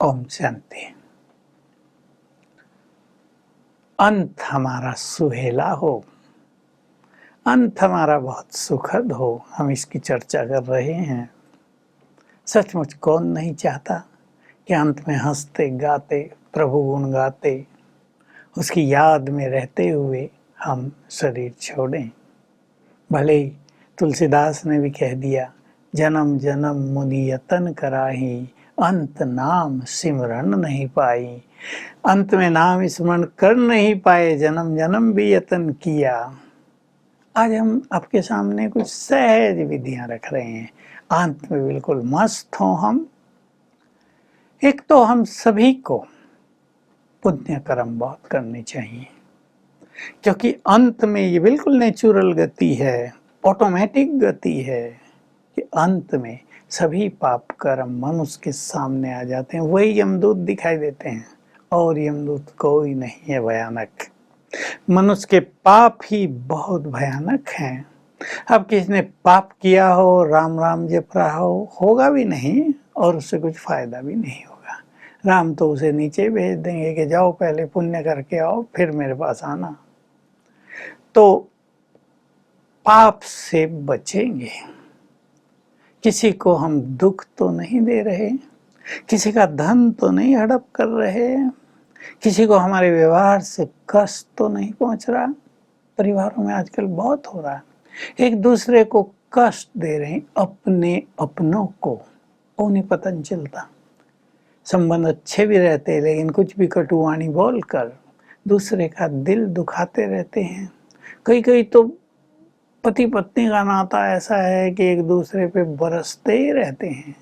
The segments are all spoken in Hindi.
ओम शांति। अंत हमारा सुहेला हो, अंत हमारा बहुत सुखद हो, हम इसकी चर्चा कर रहे हैं। सचमुच कौन नहीं चाहता कि अंत में हंसते गाते प्रभु गुण गाते उसकी याद में रहते हुए हम शरीर छोड़ें। भले ही तुलसीदास ने भी कह दिया, जन्म जन्म मुनि यतन कराही, अंत नाम सिमरन नहीं पाई। अंत में नाम स्मरण कर नहीं पाए, जन्म जन्म भी यतन किया। आज हम आपके सामने कुछ सहज विधियां रख रहे हैं, अंत में बिल्कुल मस्त हो हम। एक तो हम सभी को पुण्य कर्म बहुत करने चाहिए, क्योंकि अंत में ये बिल्कुल नेचुरल गति है, ऑटोमेटिक गति है कि अंत में सभी पाप कर्म मनुष्य के सामने आ जाते हैं। वही यमदूत दिखाई देते हैं और यमदूत कोई नहीं है भयानक। मनुष्य के पाप ही बहुत भयानक हैं। अब किसी ने पाप किया हो, राम राम जप रहा हो, होगा भी नहीं और उससे कुछ फायदा भी नहीं होगा। राम तो उसे नीचे भेज देंगे कि जाओ पहले पुण्य करके आओ फिर मेरे पास आना। तो पाप से बचेंगे। किसी को हम दुख तो नहीं दे रहे, किसी का धन तो नहीं हड़प कर रहे, किसी को हमारे व्यवहार से कष्ट तो नहीं पहुंच रहा। परिवारों में आजकल बहुत हो रहा है, एक दूसरे को कष्ट दे रहे हैं, अपने अपनों को उन्हें पता नहीं चलता। संबंध अच्छे भी रहते हैं लेकिन कुछ भी कटुवाणी बोलकर दूसरे का दिल दुखाते रहते हैं। कई कई तो पति पत्नी का नाता ऐसा है कि एक दूसरे पे बरसते ही रहते हैं।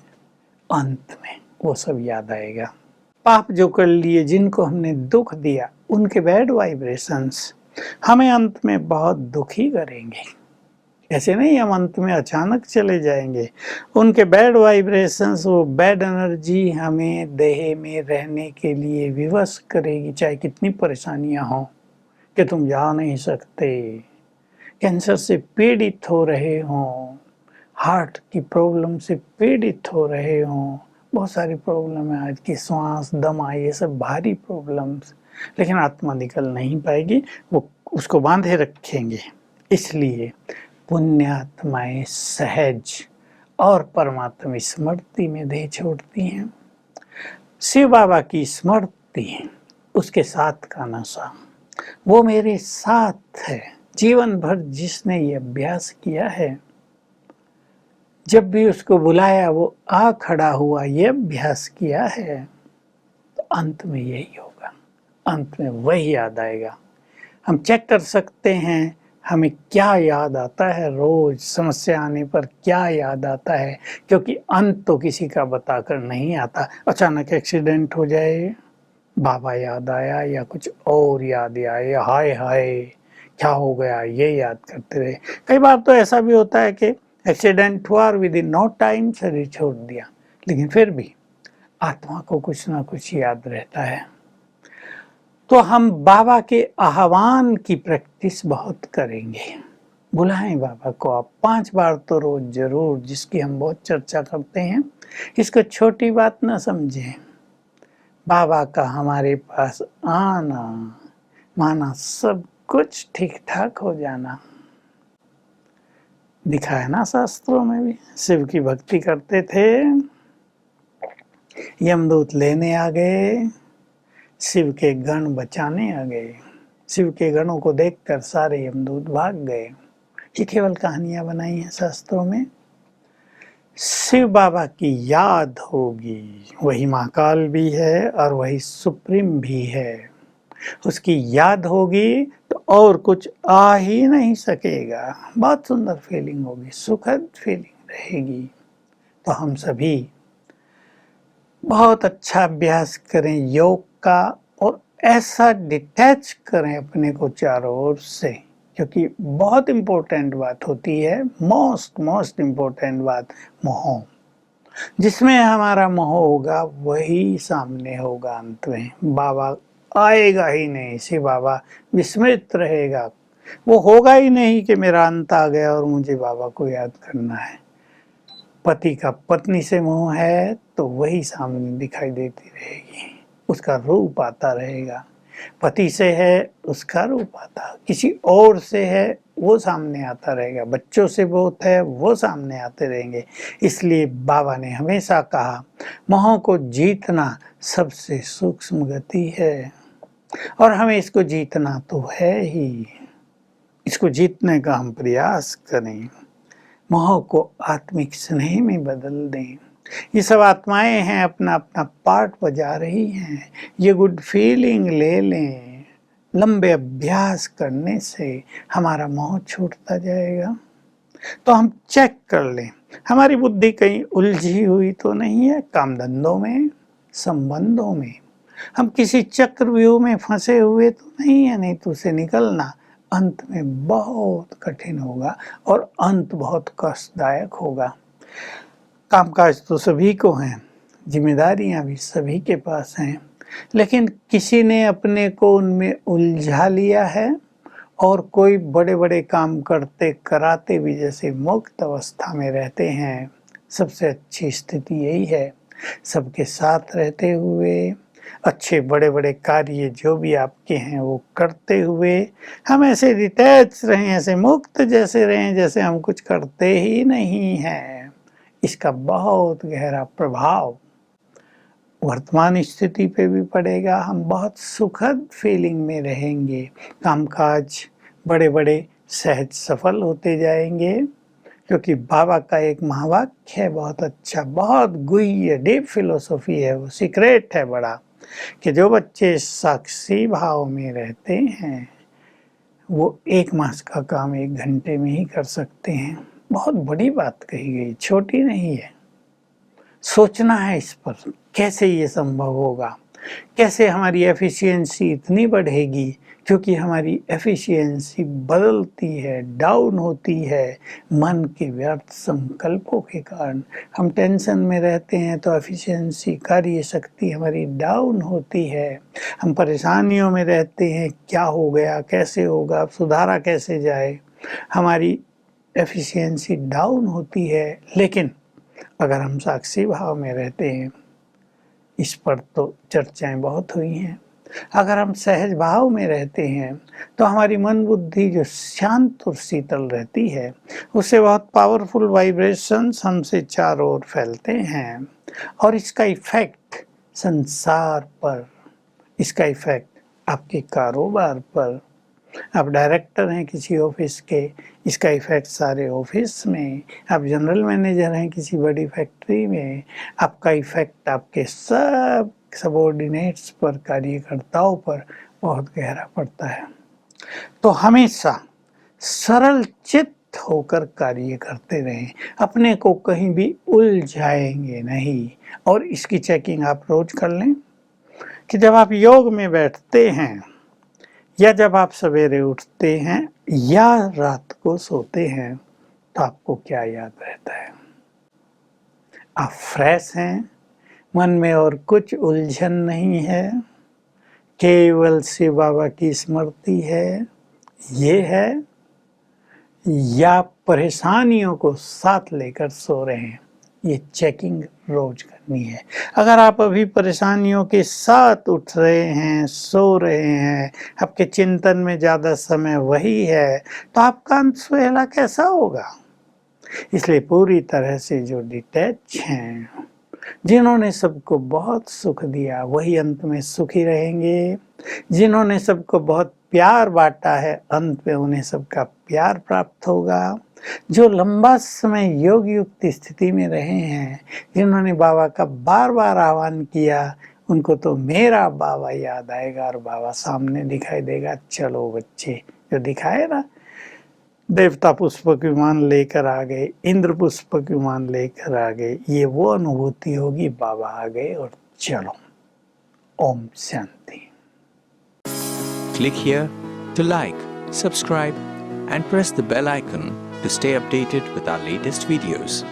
अंत में वो सब याद आएगा। पाप जो कर लिए, जिनको हमने दुख दिया, उनके बैड वाइब्रेशंस हमें अंत में बहुत दुखी करेंगे। ऐसे नहीं हम अंत में अचानक चले जाएंगे। उनके बैड वाइब्रेशंस, वो बैड एनर्जी हमें देह में रहने के लिए विवश करेगी, चाहे कितनी परेशानियां हों कि तुम जा नहीं सकते, कैंसर से पीड़ित हो रहे हों, हार्ट की प्रॉब्लम से पीड़ित हो रहे हों, बहुत सारी प्रॉब्लम है आज की, श्वास दमा, ये सब भारी प्रॉब्लम्स, लेकिन आत्मा निकल नहीं पाएगी, वो उसको बांधे रखेंगे। इसलिए पुण्यात्माएं सहज और परमात्मा स्मृति में देह छोड़ती हैं। शिव बाबा की स्मृति, उसके साथ का नशा, वो मेरे साथ है। जीवन भर जिसने ये अभ्यास किया है, जब भी उसको बुलाया वो आ खड़ा हुआ, ये अभ्यास किया है, तो अंत में यही होगा, अंत में वही याद आएगा। हम चेक कर सकते हैं हमें क्या याद आता है, रोज समस्या आने पर क्या याद आता है, क्योंकि अंत तो किसी का बताकर नहीं आता। अचानक एक्सीडेंट हो जाए, बाबा याद आया, या कुछ और याद आया, हाय हाय क्या हो गया, ये याद करते रहे। कई बार तो ऐसा भी होता है कि एक्सीडेंट हुआ और विद इन नो टाइम शरीर छोड़ दिया, लेकिन फिर भी आत्मा को कुछ ना कुछ याद रहता है। तो हम बाबा के आह्वान की प्रैक्टिस बहुत करेंगे। बुलाएं बाबा को आप 5 बार तो रोज जरूर, जिसकी हम बहुत चर्चा करते हैं। इसको छोटी बात ना समझें। बाबा का हमारे पास आना माना सब कुछ ठीक ठाक हो जाना। दिखाया ना शास्त्रों में भी, शिव की भक्ति करते थे, यमदूत लेने आ गए, शिव के गण बचाने आ गए, शिव के गणों को देखकर सारे यमदूत भाग गए। ये केवल कहानियां बनाई हैं शास्त्रों में। शिव बाबा की याद होगी, वही महाकाल भी है और वही सुप्रीम भी है। उसकी याद होगी तो और कुछ आ ही नहीं सकेगा। बहुत सुंदर फीलिंग होगी, सुखद फीलिंग रहेगी। तो हम सभी बहुत अच्छा अभ्यास करें योग का, और ऐसा डिटैच करें अपने को चारों ओर से, क्योंकि बहुत इम्पोर्टेंट बात होती है, मोस्ट इम्पोर्टेंट बात, मोह। जिसमें हमारा मोह होगा वही सामने होगा अंत में। बाबा आएगा ही नहीं, शिव बाबा विस्मृत रहेगा। वो होगा ही नहीं कि मेरा अंत आ गया और मुझे बाबा को याद करना है। पति का पत्नी से मोह है तो वही सामने दिखाई देती रहेगी, उसका रूप आता रहेगा। पति से है उसका रूप आता, किसी और से है वो सामने आता रहेगा, बच्चों से बहुत है वो सामने आते रहेंगे। इसलिए बाबा ने हमेशा कहा मोह को जीतना सबसे सूक्ष्म गति है, और हमें इसको जीतना तो है ही। इसको जीतने का हम प्रयास करें, मोह को आत्मिक स्नेह में बदल दें। ये सब आत्माएं हैं, अपना अपना पार्ट बजा रही हैं। ये गुड फीलिंग ले लें, लंबे अभ्यास करने से हमारा मोह छूटता जाएगा। तो हम चेक कर लें हमारी बुद्धि कहीं उलझी हुई तो नहीं है, काम धंधों में, संबंधों में। हम किसी चक्रव्यूह में फंसे हुए तो नहीं है, नहीं तो उसे निकलना अंत में बहुत कठिन होगा और अंत बहुत कष्टदायक होगा। कामकाज तो सभी को हैं, जिम्मेदारियां भी सभी के पास हैं, लेकिन किसी ने अपने को उनमें उलझा लिया है और कोई बड़े बड़े काम करते कराते भी जैसे मुक्त अवस्था में रहते हैं। सबसे अच्छी स्थिति यही है, सबके साथ रहते हुए अच्छे बड़े बड़े कार्य जो भी आपके हैं वो करते हुए हम ऐसे डिटैच रहें, ऐसे मुक्त जैसे रहें जैसे हम कुछ करते ही नहीं हैं। इसका बहुत गहरा प्रभाव वर्तमान स्थिति पे भी पड़ेगा। हम बहुत सुखद फीलिंग में रहेंगे, कामकाज बड़े बड़े सहज सफल होते जाएंगे, क्योंकि बाबा का एक महावाक्य है बहुत अच्छा, बहुत गुह्य डीप फिलोसॉफी है, वो सीक्रेट है बड़ा, कि जो बच्चे साक्षी भाव में रहते हैं वो 1 मास का काम 1 घंटे में ही कर सकते हैं। बहुत बड़ी बात कही गई, छोटी नहीं है। सोचना है इस पर, कैसे ये संभव होगा, कैसे हमारी एफिशिएंसी इतनी बढ़ेगी, क्योंकि हमारी एफिशिएंसी बदलती है, डाउन होती है मन के व्यर्थ संकल्पों के कारण। हम टेंशन में रहते हैं तो एफिशिएंसी, कार्य शक्ति हमारी डाउन होती है। हम परेशानियों में रहते हैं, क्या हो गया, कैसे होगा, सुधारा कैसे जाए, हमारी एफिशिएंसी डाउन होती है। लेकिन अगर हम साक्षी भाव में रहते हैं, इस पर तो चर्चाएं बहुत हुई हैं, अगर हम सहज भाव में रहते हैं तो हमारी मन बुद्धि जो शांत और शीतल रहती है, उससे बहुत पावरफुल वाइब्रेशंस हमसे चारों ओर फैलते हैं, और इसका इफेक्ट संसार पर, इसका इफेक्ट आपके कारोबार पर, आप डायरेक्टर हैं किसी ऑफिस के, इसका इफेक्ट सारे ऑफिस में, आप जनरल मैनेजर हैं किसी बड़ी फैक्ट्री में, आपका इफेक्ट आपके सब सबॉर्डिनेट्स पर, कार्यकर्ताओं पर बहुत गहरा पड़ता है। तो हमेशा सरल चित्त होकर कार्य करते रहें, अपने को कहीं भी उलझाएंगे नहीं। और इसकी चेकिंग आप रोज कर लें कि जब आप योग में बैठते हैं, या जब आप सवेरे उठते हैं, या रात को सोते हैं, तो आपको क्या याद रहता है? आप फ्रेश हैं, मन में और कुछ उलझन नहीं है, केवल शिव बाबा की स्मृति है, ये है, या परेशानियों को साथ लेकर सो रहे हैं? ये चेकिंग रोज करनी है। अगर आप अभी परेशानियों के साथ उठ रहे हैं, सो रहे हैं, आपके चिंतन में ज़्यादा समय वही है, तो आपका अंत सुहेला कैसा होगा? इसलिए पूरी तरह से जो डिटैच हैं, जिन्होंने सबको बहुत सुख दिया, वही अंत में सुखी रहेंगे। जिन्होंने सबको बहुत प्यार बांटा है, अंत में उन्हें सबका प्यार प्राप्त होगा। जो लंबा समय योग युक्त स्थिति में रहे हैं, जिन्होंने बाबा का बार बार आह्वान किया, उनको तो मेरा बाबा याद आएगा और बाबा सामने दिखाई देगा। चलो बच्चे, जो दिखाए ना, देवता पुष्पक विमान लेकर आ गए, इंद्र पुष्पक विमान लेकर आ गए, ये वो अनुभूति होगी, बाबा आ गए और चलो। Om Shanti. Click here to like, subscribe and press the bell icon to stay updated with our latest videos.